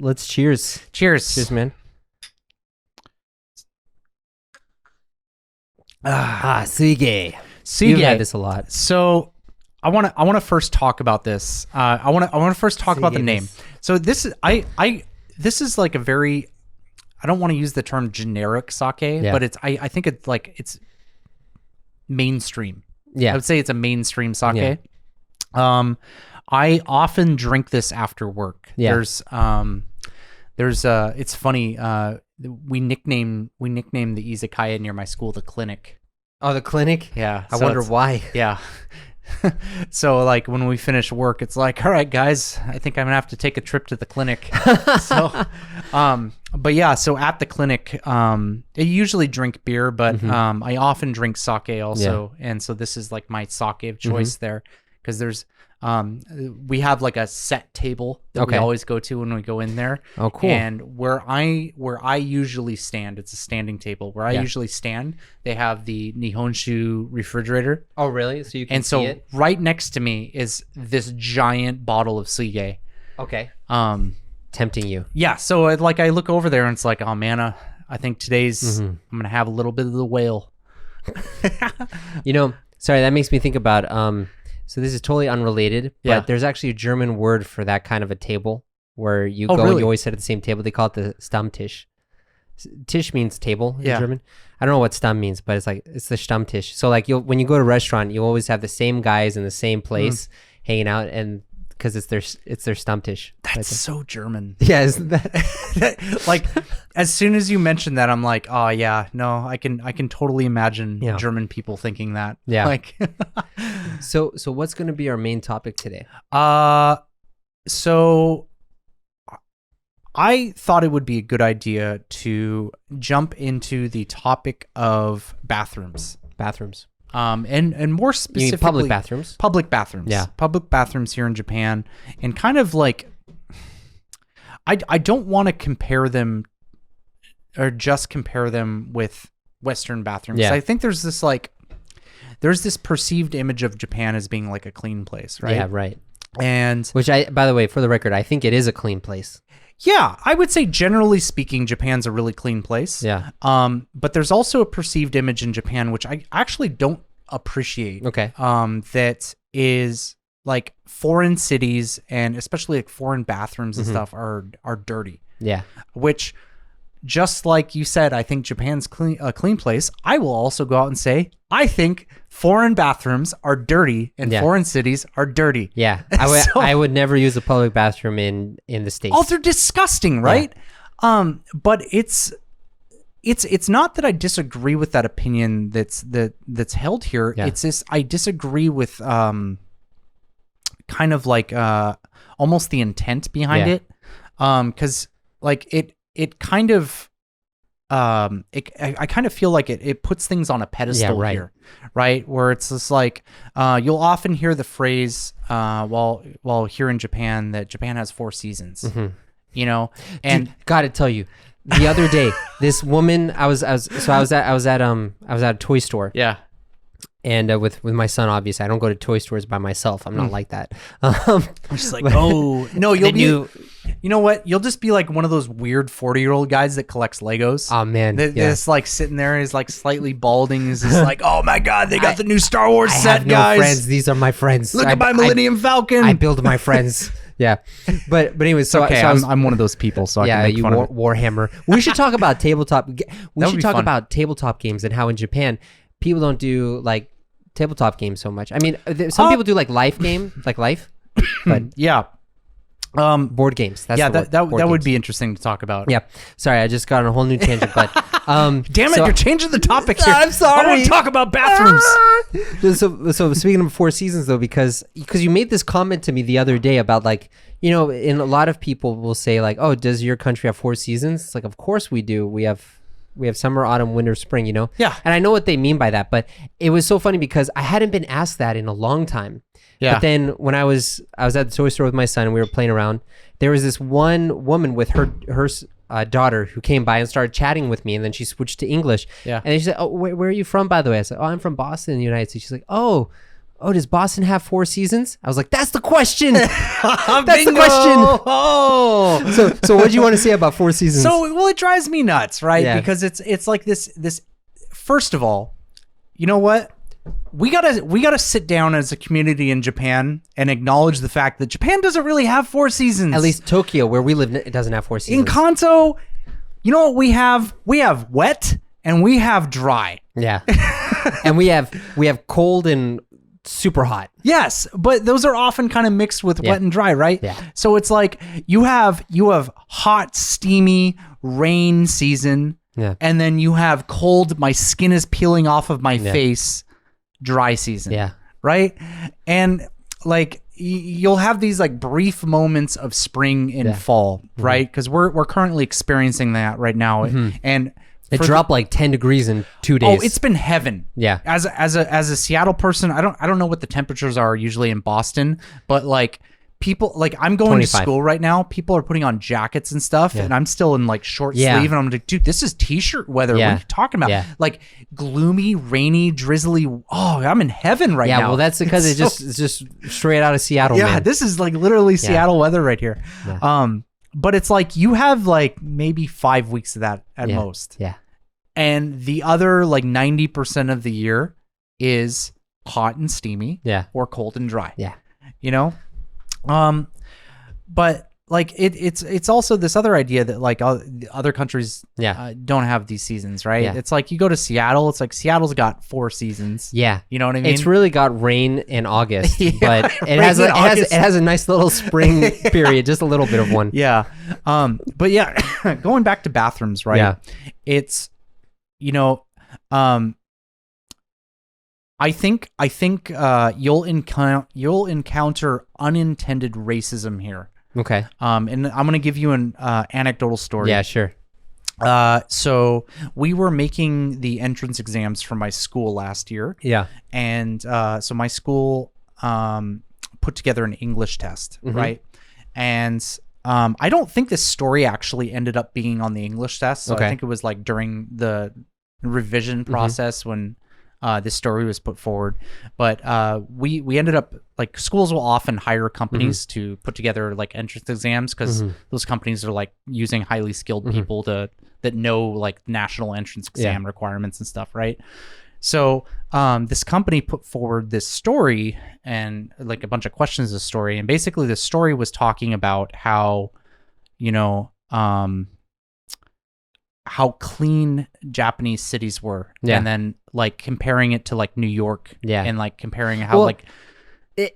Let's cheers. Cheers, man. Suige. You've had this a lot. So I want to first talk about this. I want to first talk about the name. So this is like a very, I don't want to use the term generic sake, but I think it's mainstream. Yeah. I would say it's a mainstream sake. Yeah. I often drink this after work. Yeah. It's funny. We nicknamed the izakaya near my school the clinic. Oh, the clinic? Yeah. I wonder why. Yeah. So like when we finish work, it's like, all right, guys, I think I'm gonna have to take a trip to the clinic. But yeah, so at the clinic, I usually drink beer, but I often drink sake also, and so this is like my sake of choice there, because there's we have like a set table that we always go to when we go in there. Oh, cool. And where I usually stand, it's a standing table. Where I usually stand, they have the Nihonshu refrigerator. Oh, really? So you can see it? Right next to me is this giant bottle of suige. Okay. Tempting you. Yeah. So I look over there and it's like, oh man, I think today's I'm gonna have a little bit of the whale. Sorry, that makes me think about so this is totally unrelated, but there's actually a German word for that kind of a table where you go and you always sit at the same table. They call it the Stammtisch. Tisch means table in German. I don't know what Stamm means, but it's the Stammtisch. So like when you go to a restaurant, you always have the same guys in the same place hanging out, and because it's their Stammtisch. That's so German. Yeah, isn't that? Like as soon as you mentioned that, I'm like, oh yeah, no, I can totally imagine German people thinking that. Yeah. Like, so what's going to be our main topic today? So I thought it would be a good idea to jump into the topic of bathrooms. And more specifically, public bathrooms. Public bathrooms. Yeah. Public bathrooms here in Japan, and kind of like, I don't want to compare them, or just compare them with Western bathrooms. Yeah. I think there's this perceived image of Japan as being like a clean place, right? Yeah, right. And which by the way, for the record, I think it is a clean place. Yeah, I would say generally speaking, Japan's a really clean place. Yeah. But there's also a perceived image in Japan, which I actually don't appreciate. Okay. That is like foreign cities and especially like foreign bathrooms and stuff are dirty. Yeah. Which, just like you said, I think Japan's a clean place. I will also go out and say, I think foreign bathrooms are dirty and foreign cities are dirty. Yeah. I would never use a public bathroom in the States. Oh, they're disgusting, right? Yeah. But it's not that I disagree with that opinion that's held here. Yeah. It's just I disagree with kind of like almost the intent behind it. Because like it kind of I kind of feel like it puts things on a pedestal here, right? Where it's just like you'll often hear the phrase while here in Japan that Japan has 4 seasons, and dude, gotta tell you, the other day this woman I was at a toy store, and with my son. Obviously I don't go to toy stores by myself. I'm not like that. I'm just like, oh no, you know what? You'll just be like one of those weird 40-year-old guys that collects Legos. Oh man, that's like sitting there, is like slightly balding. Is just like, oh my god, they got the new Star Wars set, I have no guys. Friends. These are my friends. Look at my Millennium Falcon. I build my friends. Yeah, but anyways, so okay, I'm one of those people. So I can make fun of it. Warhammer. We should talk about tabletop. We should talk about tabletop games and how in Japan people don't do like tabletop games so much. I mean, some people do like life game, but yeah. Board games. That's that would be interesting to talk about. Yeah. Sorry, I just got on a whole new tangent, but damn it, you're changing the topic here. I'm sorry. I want to talk about bathrooms. So speaking of 4 seasons though, because you made this comment to me the other day about like, and a lot of people will say like, oh, does your country have 4 seasons? It's like, of course we do. We have summer, autumn, winter, spring, Yeah. And I know what they mean by that, but it was so funny because I hadn't been asked that in a long time. Yeah. But then when I was at the toy store with my son and we were playing around, there was this one woman with her daughter who came by and started chatting with me, and then she switched to English. Yeah. And then she said, "Oh, where are you from, by the way?" I said, "Oh, I'm from Boston, in the United States." She's like, "Oh, oh, does Boston have 4 seasons? I was like, that's the question. That's Bingo! the question. Oh. So what do you want to say about 4 seasons? So, well, it drives me nuts, right? Yeah. Because it's like this. First of all, you know what? We gotta sit down as a community in Japan and acknowledge the fact that Japan doesn't really have 4 seasons. At least Tokyo, where we live, it doesn't have 4 seasons. In Kanto, you know what we have? We have wet and we have dry. Yeah. And we have cold and super hot. Yes, but those are often kind of mixed with wet and dry, right? Yeah. So it's like you have hot, steamy rain season, and then you have cold, my skin is peeling off of my face, dry season. Yeah. Right? And like you'll have these like brief moments of spring and fall, right? Because we're currently experiencing that right now. And it dropped like 10 degrees in 2 days. Oh, it's been heaven. Yeah. As a Seattle person, I don't know what the temperatures are usually in Boston, but like people, like I'm going 25. to school right now. People are putting on jackets and stuff, and I'm still in like short sleeve, and I'm like, dude, this is t-shirt weather. What are you talking about? Like gloomy, rainy, drizzly. Oh, I'm in heaven right now. Yeah, well, that's because it's just straight out of Seattle. Yeah, man. this is like literally Seattle weather right here. Yeah. But it's like you have like maybe 5 weeks of that at most. Yeah. And the other like 90% of the year is hot and steamy. Yeah. Or cold and dry. Yeah. You know? But like it's also this other idea that like other countries don't have these seasons, right? Yeah. It's like you go to Seattle, it's like Seattle's got 4 seasons. Yeah. You know what I mean? It's really got rain in August, but it August. has a nice little spring period, just a little bit of one. Yeah. But yeah, going back to bathrooms, right? Yeah. It's, you know, I think you'll encounter unintended racism here. Okay. And I'm gonna give you an anecdotal story. Yeah, sure. So we were making the entrance exams for my school last year. Yeah. And so my school put together an English test, right? And I don't think this story actually ended up being on the English test. So I think it was like during the revision process when this story was put forward. But we ended up, like, schools will often hire companies to put together like entrance exams because those companies are like using highly skilled people that know like national entrance exam requirements and stuff, right? So this company put forward this story and like a bunch of questions of the story, and basically the story was talking about how, you know, how clean Japanese cities were, and then like comparing it to like New York, and like comparing how like.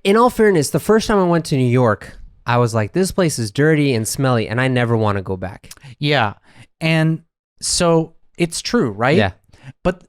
In all fairness, the first time I went to New York, I was like, this place is dirty and smelly, and I never want to go back. Yeah, and so it's true, right? Yeah, but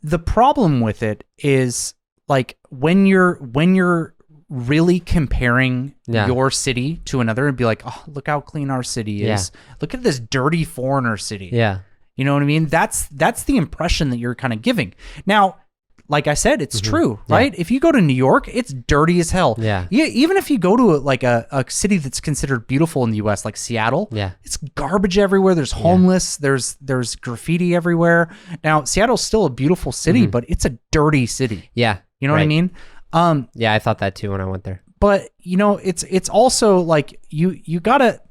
the problem with it is like when you're really comparing your city to another and be like, oh, look how clean our city is. Look at this dirty foreigner city. Yeah. You know what I mean? That's the impression that you're kind of giving. Now, like I said, it's true, right? If you go to New York, it's dirty as hell. Yeah. Even if you go to a city that's considered beautiful in the US, like Seattle, it's garbage everywhere. There's homeless. There's graffiti everywhere. Now, Seattle's still a beautiful city, but it's a dirty city. Yeah. You know what I mean? Yeah, I thought that too when I went there. But you know, it's also like you gotta.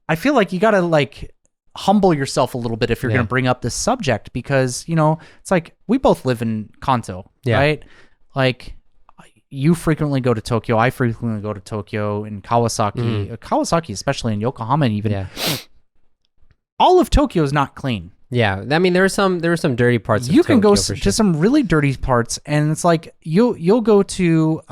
I feel like you gotta like humble yourself a little bit if you're gonna bring up this subject, because you know it's like we both live in Kanto, right? Like you frequently go to Tokyo, I frequently go to Tokyo, in Kawasaki, Kawasaki, especially in Yokohama, and even all of Tokyo is not clean. Yeah, I mean there were some dirty parts. You can go to some really dirty parts, and it's like you'll go to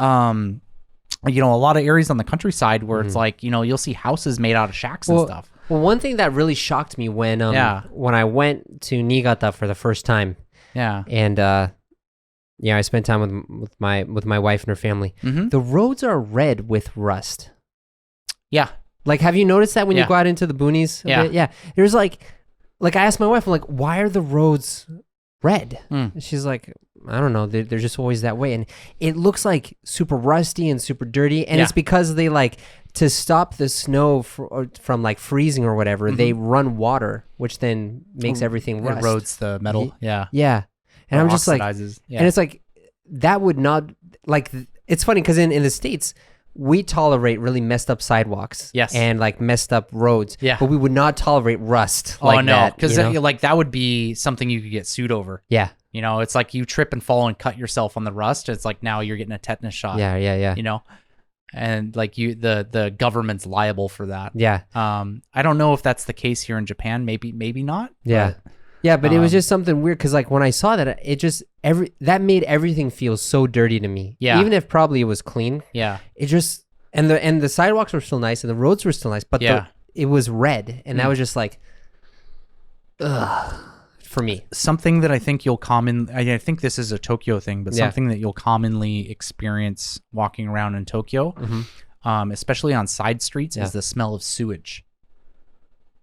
you know, a lot of areas on the countryside where it's like, you know, you'll see houses made out of shacks and stuff. Well, one thing that really shocked me when I went to Niigata for the first time, and I spent time with my wife and her family. The roads are red with rust. Yeah, like have you noticed that when you go out into the boonies? Yeah. There's like I asked my wife, I'm like, why are the roads red? She's like, I don't know. They're just always that way. And it looks like super rusty and super dirty. And it's because they like, to stop the snow from like freezing or whatever, they run water, which then makes everything rust. It erodes the metal. Yeah. And I'm just like, and it's like, that would not like. It's funny because in the States, we tolerate really messed up sidewalks, and like messed up roads, but we would not tolerate rust. Oh no, because like that would be something you could get sued over. Yeah, you know, it's like you trip and fall and cut yourself on the rust. It's like now you're getting a tetanus shot. Yeah. You know, and like the government's liable for that. Yeah. I don't know if that's the case here in Japan. Maybe not. Yeah. But it was just something weird because like when I saw that, it just that made everything feel so dirty to me. Yeah. Even if probably it was clean. Yeah. It just and the sidewalks were still nice and the roads were still nice, but it was red, and that was just like, ugh, for me. Something that I think you'll I think this is a Tokyo thing, but something that you'll commonly experience walking around in Tokyo, especially on side streets, is the smell of sewage.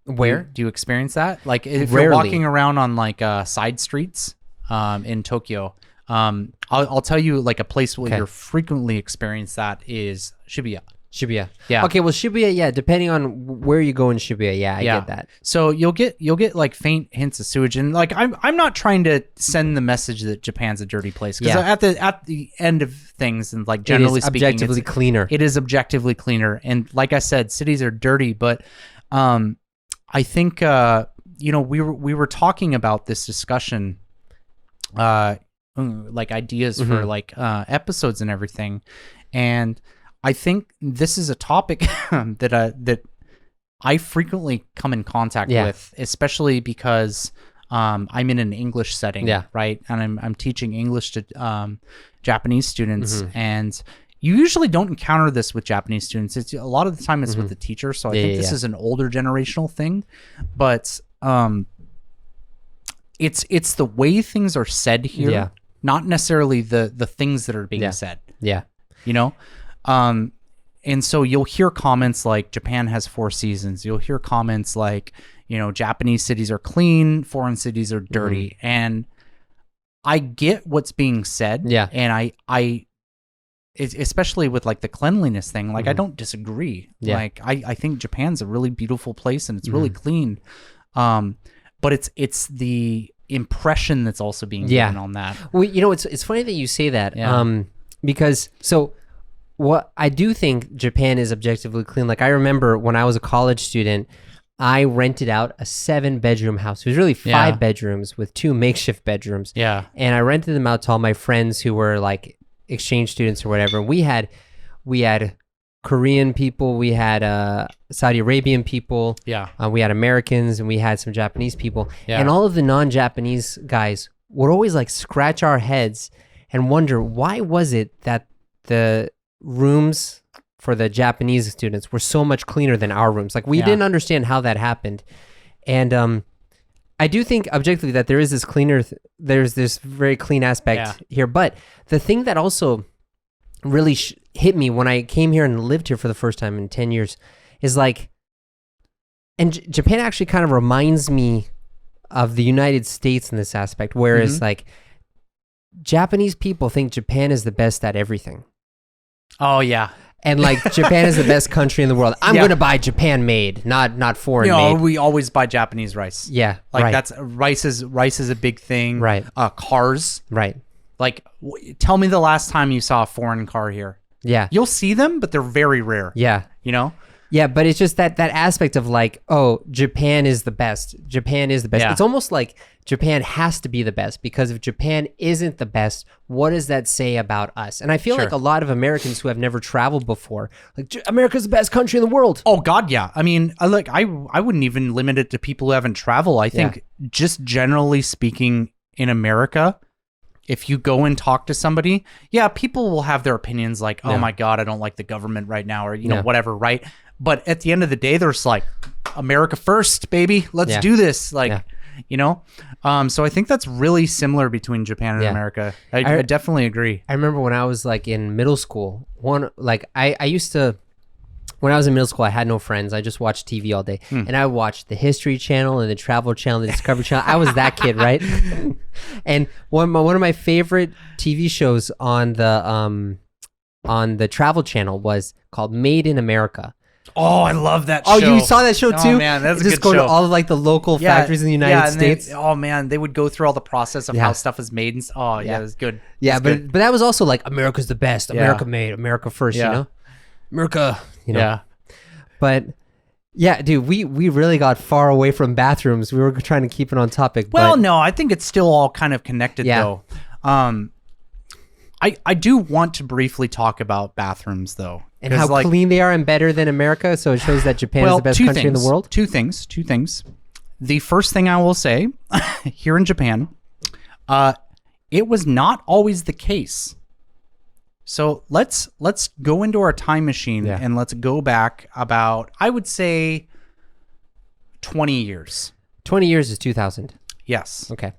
Where do you experience that? Like if you're walking around on like side streets in Tokyo, I'll tell you like a place where you're frequently experience that is Shibuya. Yeah. Okay. Well, Shibuya. Yeah. Depending on where you go in Shibuya. Yeah. I get that. So you'll get like faint hints of sewage, and like I'm not trying to send the message that Japan's a dirty place, because at the end of things, and like generally speaking, objectively cleaner. It is objectively cleaner, and like I said, cities are dirty, but I think we were talking about this discussion, like ideas for like episodes and everything, and I think this is a topic that I frequently come in contact with, especially because I'm in an English setting, right? And I'm teaching English to Japanese students, and you usually don't encounter this with Japanese students. It's a lot of the time it's with the teacher. So I think this is an older generational thing, but it's the way things are said here, not necessarily the things that are being said. Yeah, you know. And so you'll hear comments like Japan has 4 seasons. You'll hear comments like, Japanese cities are clean, foreign cities are dirty. And I get what's being said. Yeah. And I especially with like the cleanliness thing, like I don't disagree. Yeah. Like I think Japan's a really beautiful place and it's really clean. But it's the impression that's also being given on that. Well, it's funny that you say that. Because what I do think Japan is objectively clean. Like I remember when I was a college student, I rented out a 7-bedroom house. It was really 5 bedrooms with 2 makeshift bedrooms. Yeah. And I rented them out to all my friends who were like exchange students or whatever. We had Korean people, we had Saudi Arabian people, we had Americans, and we had some Japanese people. And all of the non-Japanese guys would always like scratch our heads and wonder, why was it that the rooms for the Japanese students were so much cleaner than our rooms? Like we didn't understand how that happened. And I do think objectively that there is this there's this very clean aspect here. But the thing that also really hit me when I came here and lived here for the first time in 10 years is like, and Japan actually kind of reminds me of the United States in this aspect, whereas like Japanese people think Japan is the best at everything. Oh yeah. And like Japan is the best country in the world. I'm going to buy Japan made, not foreign made. We always buy Japanese rice. Yeah. Like that's rice is a big thing. Right. Cars. Right. Like tell me the last time you saw a foreign car here. Yeah. You'll see them, but they're very rare. Yeah. Yeah, but it's just that aspect of like, oh, Japan is the best. Japan is the best. It's almost like Japan has to be the best, because if Japan isn't the best, what does that say about us? And I feel like a lot of Americans who have never traveled before, like, America's the best country in the world. Oh God, yeah. I mean, I wouldn't even limit it to people who haven't traveled. I think just generally speaking in America, if you go and talk to somebody, people will have their opinions like, oh my God, I don't like the government right now, or, whatever, right? But at the end of the day, there's like, America first, baby. Let's do this. Like, so I think that's really similar between Japan and America. I definitely agree. I remember when I was like in middle school, I used to, when I was in middle school, I had no friends. I just watched TV all day. And I watched the History Channel and the Travel Channel, the Discovery Channel. I was that kid, right? And one of my favorite TV shows on the Travel Channel was called Made in America. Oh, I love that show. Oh, you saw that show too? Oh, man, that's a good show. Just go to all of like the local factories in the United States. Oh, man, they would go through all the process of how stuff is made. And, oh, yeah, it was good. Yeah, but that was also like, America's the best. America made. America first, you know? America, you know? Yeah. But... yeah, dude, we really got far away from bathrooms. We were trying to keep it on topic. Well, no, I think it's still all kind of connected, though. I do want to briefly talk about bathrooms, though. And how clean they are and better than America, so it shows that Japan is the best country in the world? Two things. The first thing I will say, here in Japan, it was not always the case. So let's go into our time machine and let's go back about, I would say, 20 years. 20 years is 2000. Yes. Okay.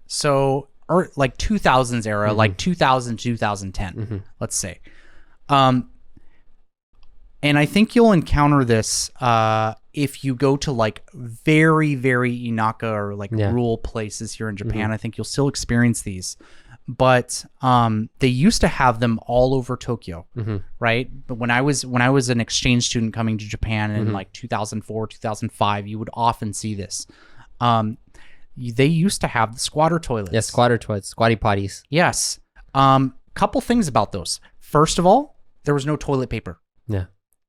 So, or like 2000s era, like 2000, 2010, let's say. And I think you'll encounter this if you go to like very, very Inaka or like rural places here in Japan. I think you'll still experience these. But they used to have them all over Tokyo, right? But when I was an exchange student coming to Japan in like 2004, 2005, you would often see this. They used to have the squatter toilets. Yeah, squatter toilets, squatty potties. Yes. Couple things about those. First of all, there was no toilet paper. Yeah.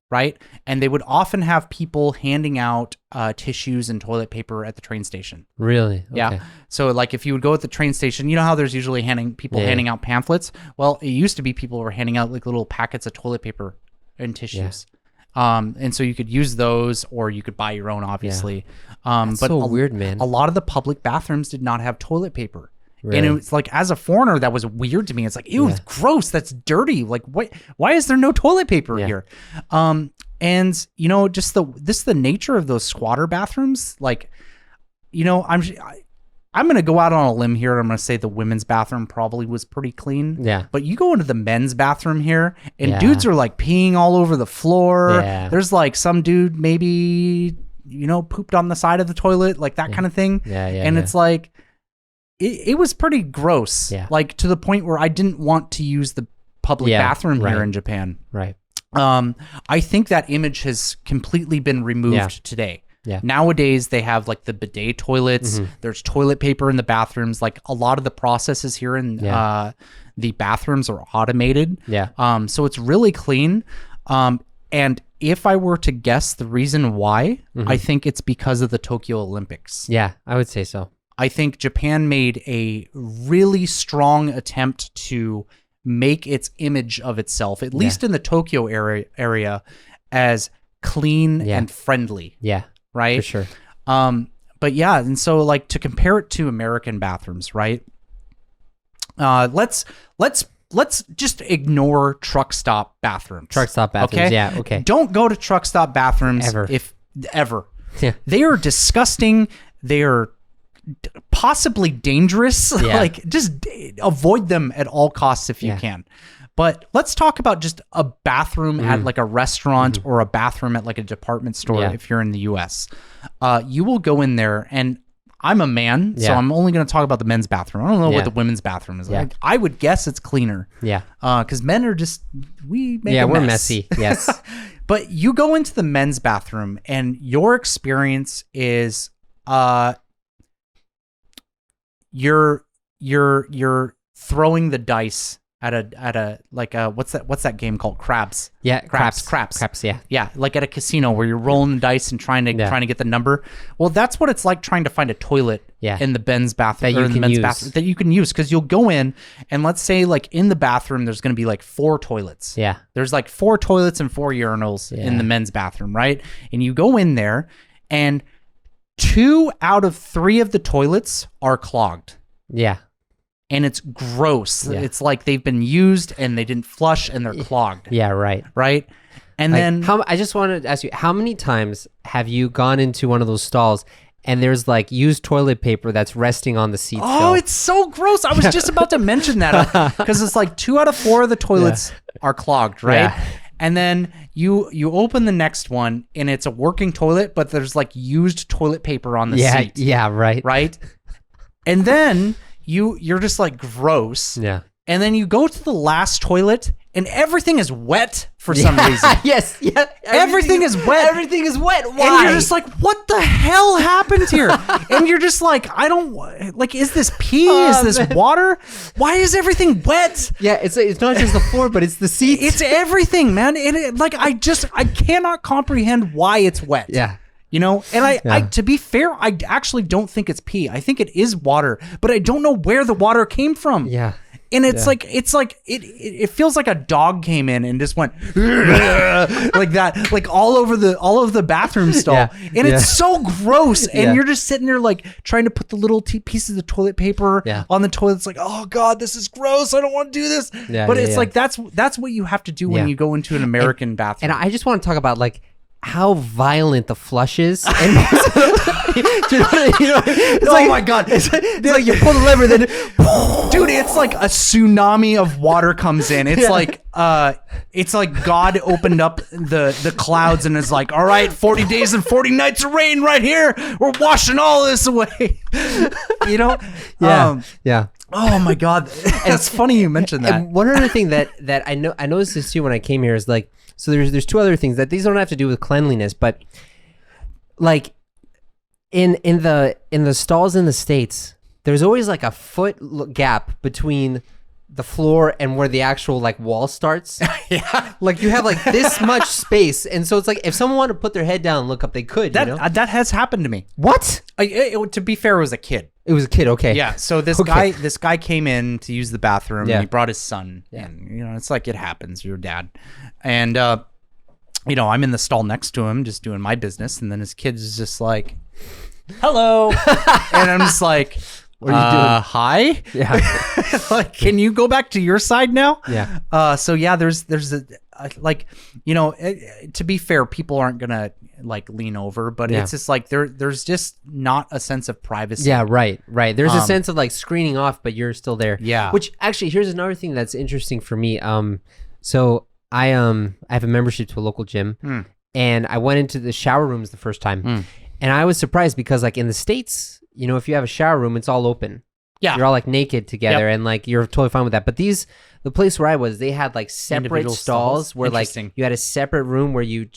Right? And they would often have people handing out tissues and toilet paper at the train station. Really? Okay. Yeah. So like if you would go at the train station, you know how there's usually handing out pamphlets? Well, it used to be people were handing out like little packets of toilet paper and tissues. And so you could use those or you could buy your own, obviously. That's but so weird, man. A lot of the public bathrooms did not have toilet paper. Really? And it's like, as a foreigner, that was weird to me. It's like, ew, it's gross. That's dirty. Like, why is there no toilet paper here? And you know, just the nature of those squatter bathrooms. Like, you know, I'm gonna go out on a limb here. And I'm gonna say the women's bathroom probably was pretty clean. Yeah. But you go into the men's bathroom here, and dudes are like peeing all over the floor. Yeah. There's like some dude maybe, you know, pooped on the side of the toilet, like that kind of thing. And it's like. It was pretty gross, like to the point where I didn't want to use the public bathroom here in Japan. Right. I think that image has completely been removed today. Yeah. Nowadays, they have like the bidet toilets. There's toilet paper in the bathrooms. Like a lot of the processes here in the bathrooms are automated. Yeah. So it's really clean. And if I were to guess the reason why, I think it's because of the Tokyo Olympics. Yeah, I would say so. I think Japan made a really strong attempt to make its image of itself, at least in the Tokyo area, as clean and friendly. Yeah, right. For sure. But yeah, and so like to compare it to American bathrooms, right? Let's just ignore truck stop bathrooms. Truck stop bathrooms. Okay? Yeah. Okay. Don't go to truck stop bathrooms ever. Yeah. They are disgusting. They are possibly dangerous. Like just avoid them at all costs if you can. But let's talk about just a bathroom at like a restaurant or a bathroom at like a department store. If you're in the US, you will go in there, and I'm a man, so I'm only going to talk about the men's bathroom. I don't know what the women's bathroom is like. I would guess it's cleaner. Yeah. Because men are just, we make a mess. We're messy. Yes. But you go into the men's bathroom and your experience is you're throwing the dice at a like a what's that game called? Craps. Yeah, craps. Yeah, like at a casino where you're rolling the dice and trying to get the number. Well, that's what it's like trying to find a toilet in the men's bathroom that you can use, because you'll go in and let's say like in the bathroom there's going to be like 4 toilets. Yeah, there's like 4 toilets and 4 urinals in the men's bathroom, right? And you go in there and 2 out of 3 of the toilets are clogged. Yeah. And it's gross. Yeah. It's like they've been used and they didn't flush and they're clogged. Yeah, right. Right? And like, then... I just wanted to ask you, how many times have you gone into one of those stalls and there's like used toilet paper that's resting on the seat? Oh, it's so gross. I was just about to mention that because it's like 2 out of 4 of the toilets are clogged, right? Yeah. And then you open the next one and it's a working toilet, but there's like used toilet paper on the seat. Yeah, right. Right? And then you're just like gross. Yeah. And then you go to the last toilet and everything is wet for some reason. Yes, yeah. Everything is wet. Everything is wet. Why? And you're just like, what the hell happened here? And you're just like, I don't like. Is this pee? Is this water? Why is everything wet? Yeah, it's not just the floor, but it's the seats. It's everything, man. I cannot comprehend why it's wet. Yeah. You know, and I to be fair, I actually don't think it's pee. I think it is water, but I don't know where the water came from. Yeah. And it's like it feels like a dog came in and just went like that, like all over the bathroom stall. Yeah. And it's so gross. And Yeah. you're just sitting there like trying to put the little pieces of toilet paper on the toilet. It's like, oh God, this is gross. I don't want to do this. Yeah, but yeah, it's yeah. like that's what you have to do when you go into an American bathroom. And I just want to talk about like how violent the flush is. And my God. It's like you pull the lever, then dude, it's like a tsunami of water comes in. It's like God opened up the clouds and is like, all right, 40 days and 40 nights of rain right here. We're washing all this away. You know? Yeah. Oh my God. And it's funny you mentioned that. And one other thing that I noticed this too when I came here is like, so there's two other things that these don't have to do with cleanliness, but like in the stalls in the States, there's always like a foot gap between the floor and where the actual like wall starts. Yeah. Like you have like this much space, and so it's like if someone wanted to put their head down and look up, they could. That has happened to me. What? To be fair, it was a kid. It was a kid. Okay. Yeah. So this guy came in to use the bathroom. And he brought his son. Yeah. And you know, it's like it happens. Your dad, and you know, I'm in the stall next to him, just doing my business, and then his kid is just like, "Hello," and I'm just like, "What are you doing? Hi." Yeah. Like, can you go back to your side now? Yeah. So yeah, there's like, you know, to be fair, people aren't gonna like lean over, but it's just like there's just not a sense of privacy. Yeah, right. There's a sense of like screening off, but you're still there. Yeah. Which actually, here's another thing that's interesting for me. So I have a membership to a local gym, and I went into the shower rooms the first time, and I was surprised because like in the States, you know, if you have a shower room, it's all open. Yeah. You're all like naked together, and like you're totally fine with that. But the place where I was, they had like separate stalls where like you had a separate room where you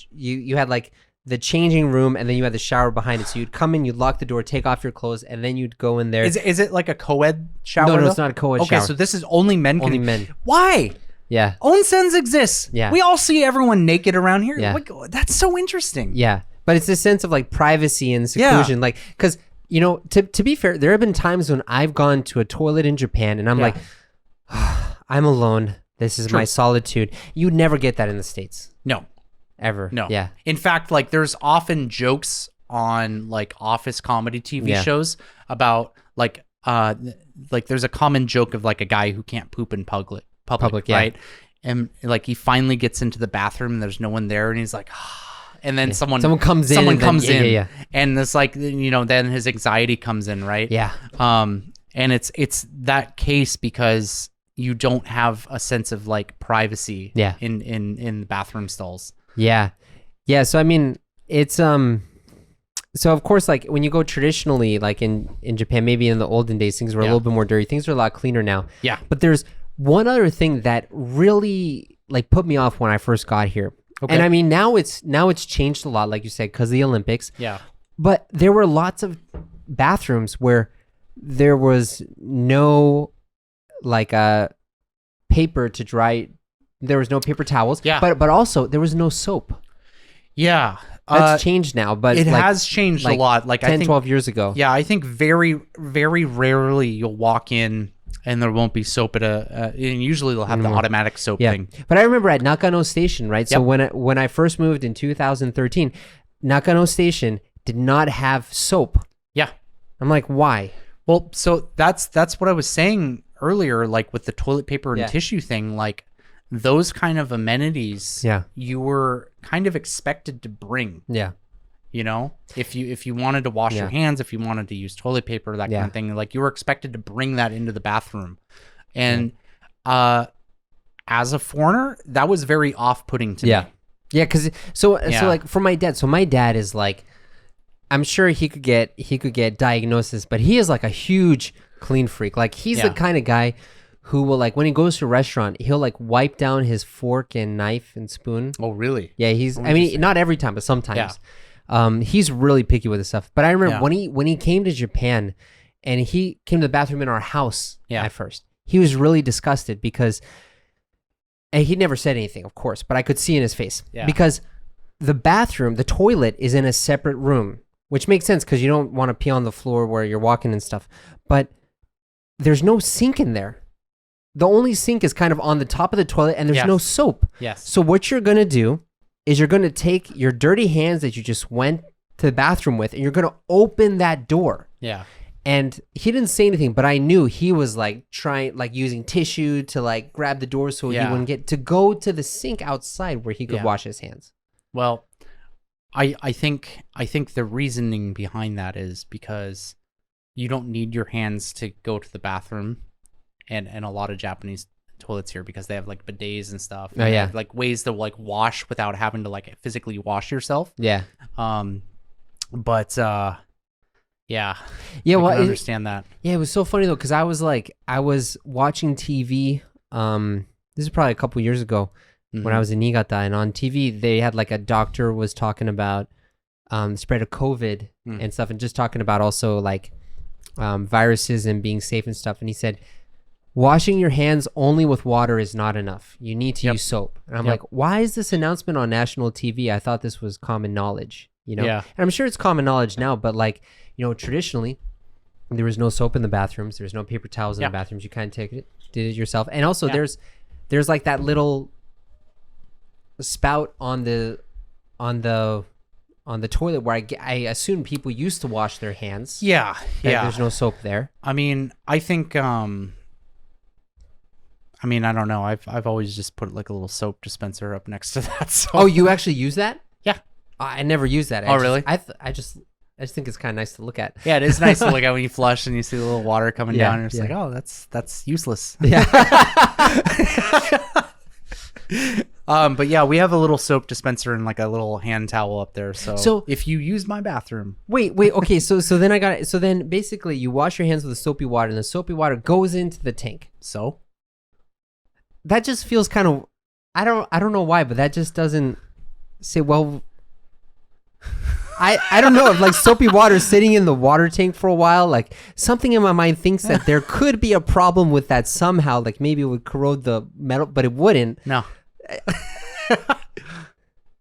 had like the changing room, and then you had the shower behind it. So you'd come in, you'd lock the door, take off your clothes, and then you'd go in there. Is it like a co-ed shower? No, it's not a co-ed shower. Okay, so this is only men. Only men. Why? Yeah. Onsen's exists. Yeah. We all see everyone naked around here. Yeah. Like, that's so interesting. Yeah. But it's this sense of like privacy and seclusion. Like, because, you know, to be fair, there have been times when I've gone to a toilet in Japan and I'm like, oh, I'm alone. This is my solitude. You'd never get that in the States. No. Ever. No. Yeah. In fact, like there's often jokes on like office comedy TV shows about like there's a common joke of like a guy who can't poop in public, right? And like he finally gets into the bathroom and there's no one there and he's like, and then someone comes in, and it's like, you know, then his anxiety comes in, right? Yeah. And it's that case because you don't have a sense of like privacy in bathroom stalls. Yeah. So I mean, it's so of course, like when you go traditionally, like in Japan, maybe in the olden days, things were a little bit more dirty. Things are a lot cleaner now. Yeah. But there's one other thing that really like put me off when I first got here. Okay. And I mean, now it's changed a lot, like you said, because of the Olympics. Yeah. But there were lots of bathrooms where there was no like paper to dry. There was no paper towels. Yeah. But also there was no soap. Yeah. That's changed now, but it has changed a lot. Like 10, I think, 12 years ago. Yeah, I think very, very rarely you'll walk in and there won't be soap at and usually they'll have the automatic soap thing. But I remember at Nakano Station, right? So when I first moved in 2013, Nakano Station did not have soap. Yeah. I'm like, why? Well, so that's what I was saying earlier, like with the toilet paper and tissue thing, like those kind of amenities you were kind of expected to bring. Yeah. You know, if you wanted to wash your hands, if you wanted to use toilet paper, that kind of thing, like you were expected to bring that into the bathroom. And as a foreigner, that was very off-putting to me. Yeah, because so like for my dad is like, I'm sure he could get diagnosis, but he is like a huge clean freak. Like he's the kind of guy who will like when he goes to a restaurant, he'll like wipe down his fork and knife and spoon. Oh, really? Yeah, I mean, not every time, but sometimes. Yeah. He's really picky with his stuff. But I remember when he came to Japan, and he came to the bathroom in our house at first. He was really disgusted because, and he never said anything, of course, but I could see in his face because the toilet is in a separate room, which makes sense because you don't want to pee on the floor where you're walking and stuff. But there's no sink in there. The only sink is kind of on the top of the toilet, and there's no soap. Yes. So what you're going to do is you're going to take your dirty hands that you just went to the bathroom with, and you're going to open that door. Yeah. And he didn't say anything, but I knew he was like trying, like using tissue to like grab the door so he wouldn't get to go to the sink outside where he could wash his hands. Well, I think the reasoning behind that is because you don't need your hands to go to the bathroom, and a lot of Japanese toilets here because they have like bidets and stuff. Oh yeah, like ways to like wash without having to like physically wash yourself. Yeah. But yeah. Yeah, well, I can understand that. Yeah, it was so funny though because I was watching TV. This is probably a couple years ago when I was in Niigata, and on TV they had like a doctor was talking about the spread of COVID and stuff, and just talking about also like viruses and being safe and stuff. And he said, washing your hands only with water is not enough. You need to use soap. And I'm like, why is this announcement on national TV? I thought this was common knowledge, you know? Yeah. And I'm sure it's common knowledge now, but like, you know, traditionally there was no soap in the bathrooms. There was no paper towels in the bathrooms. You kind of did it yourself. And also there's like that little spout on the toilet where I assume people used to wash their hands. Yeah. There's no soap there. I mean, I think I don't know. I've always just put like a little soap dispenser up next to that. So. Oh, you actually use that? Yeah. I never use that. Really? I just think it's kind of nice to look at. Yeah, it is nice to look at when you flush and you see the little water coming down, and it's like, oh, that's useless. Yeah. But yeah, we have a little soap dispenser and like a little hand towel up there. So if you use my bathroom, wait, okay. So then basically you wash your hands with the soapy water, and the soapy water goes into the tank. So that just feels kind of, I don't know why, but that just doesn't say well. I don't know if like soapy water sitting in the water tank for a while, like something in my mind thinks that there could be a problem with that somehow, like maybe it would corrode the metal, but it wouldn't. No.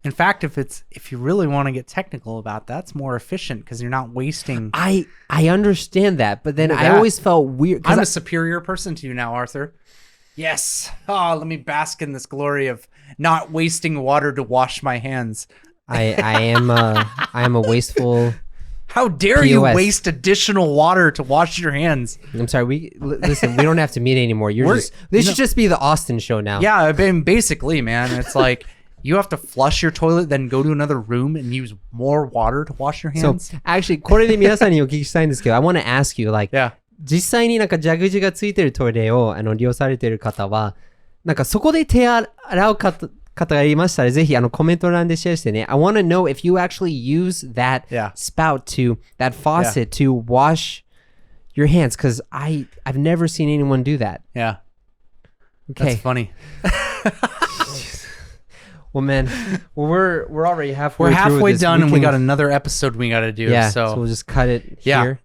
In fact, if you really want to get technical about that, it's more efficient because you're not wasting. I understand that, but then I always felt weird. I'm a superior person to you now, Arthur. Yes. Oh, let me bask in this glory of not wasting water to wash my hands. I am a wasteful. How dare you waste additional water to wash your hands? I'm sorry. Listen. We don't have to meet anymore. This should just be the Austin show now. Yeah, I mean, basically, man, it's like you have to flush your toilet, then go to another room and use more water to wash your hands. So actually, これで皆さんにお聞きしたいんですけど、I want to ask you like, 実際になんか蛇口がついてるトイレを利用されている方は、なんかそこで手洗う方がいましたらぜひコメント欄でシェアしてね。I want to know if you actually use that spout that faucet to wash your hands, because I've never seen anyone do that. Yeah. Okay. That's funny. Well, man, we're already halfway. We're halfway through done, and we got another episode we got to do. Yeah, so we'll just cut it here.